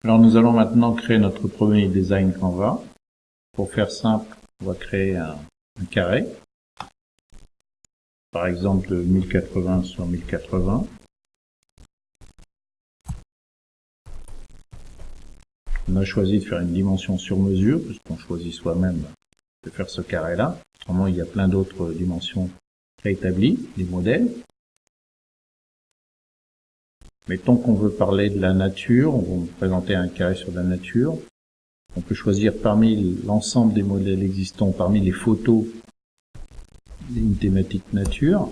Alors nous allons maintenant créer notre premier design Canva. Pour faire simple, on va créer un carré, par exemple de 1080 sur 1080. On a choisi de faire une dimension sur mesure, puisqu'on choisit soi-même de faire ce carré-là. Autrement, il y a plein d'autres dimensions préétablies, des modèles. Mettons qu'on veut parler de la nature, on va vous présenter un carré sur la nature. On peut choisir parmi l'ensemble des modèles existants, parmi les photos, une thématique nature.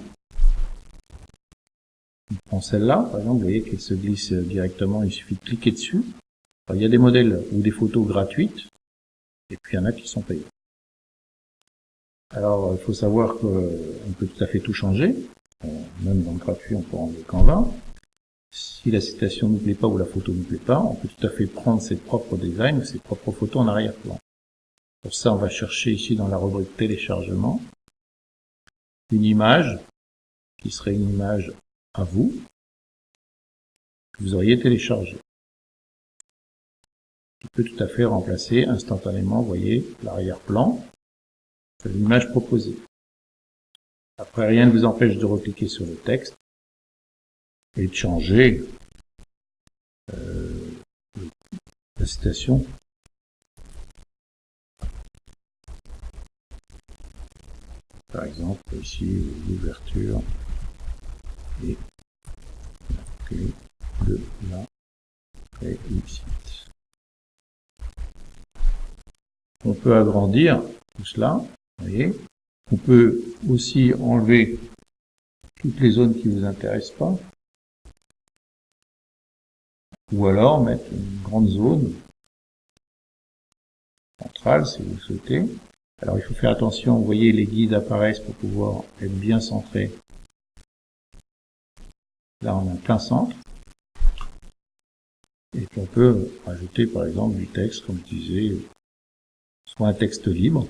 On prend celle-là, par exemple, vous voyez qu'elle se glisse directement, il suffit de cliquer dessus. Alors, il y a des modèles ou des photos gratuites, et puis il y en a qui sont payants. Alors, il faut savoir qu'on peut tout à fait tout changer. Même dans le gratuit, on peut enlever Canva. Si la citation ne nous plaît pas ou la photo ne nous plaît pas, on peut tout à fait prendre ses propres designs, ses propres photos en arrière-plan. Pour ça, on va chercher ici dans la rubrique téléchargement une image qui serait une image à vous, que vous auriez téléchargée. Qui peut tout à fait remplacer instantanément, vous voyez, l'arrière-plan de l'image proposée. Après, rien ne vous empêche de recliquer sur le texte et de changer la citation. Par exemple, ici, l'ouverture et la clé de la réussite. On peut agrandir tout cela, vous voyez. On peut aussi enlever toutes les zones qui ne vous intéressent pas. Ou alors mettre une grande zone centrale si vous le souhaitez. Alors il faut faire attention, vous voyez les guides apparaissent pour pouvoir être bien centrés. Là on a plein centre. Et puis on peut rajouter par exemple du texte, comme je disais, soit un texte libre,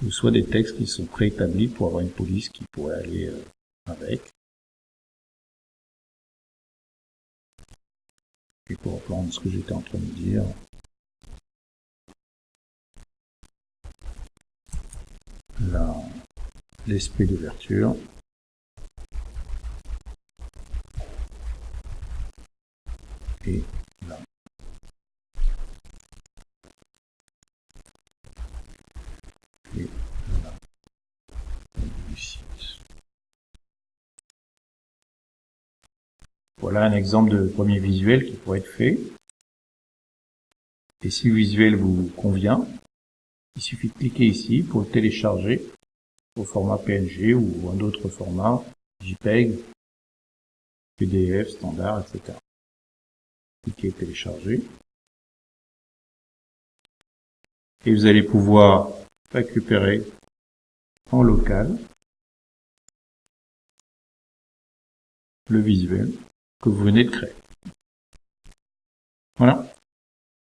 ou soit des textes qui sont préétablis pour avoir une police qui pourrait aller avec. Et pour reprendre ce que j'étais en train de dire, l'esprit d'ouverture. Et là. Et là. Voilà un exemple de premier visuel qui pourrait être fait. Et si le visuel vous convient, il suffit de cliquer ici pour le télécharger au format PNG ou un autre format, JPEG, PDF, standard, etc. Cliquez télécharger. Et vous allez pouvoir récupérer en local le visuel que vous venez de créer. Voilà.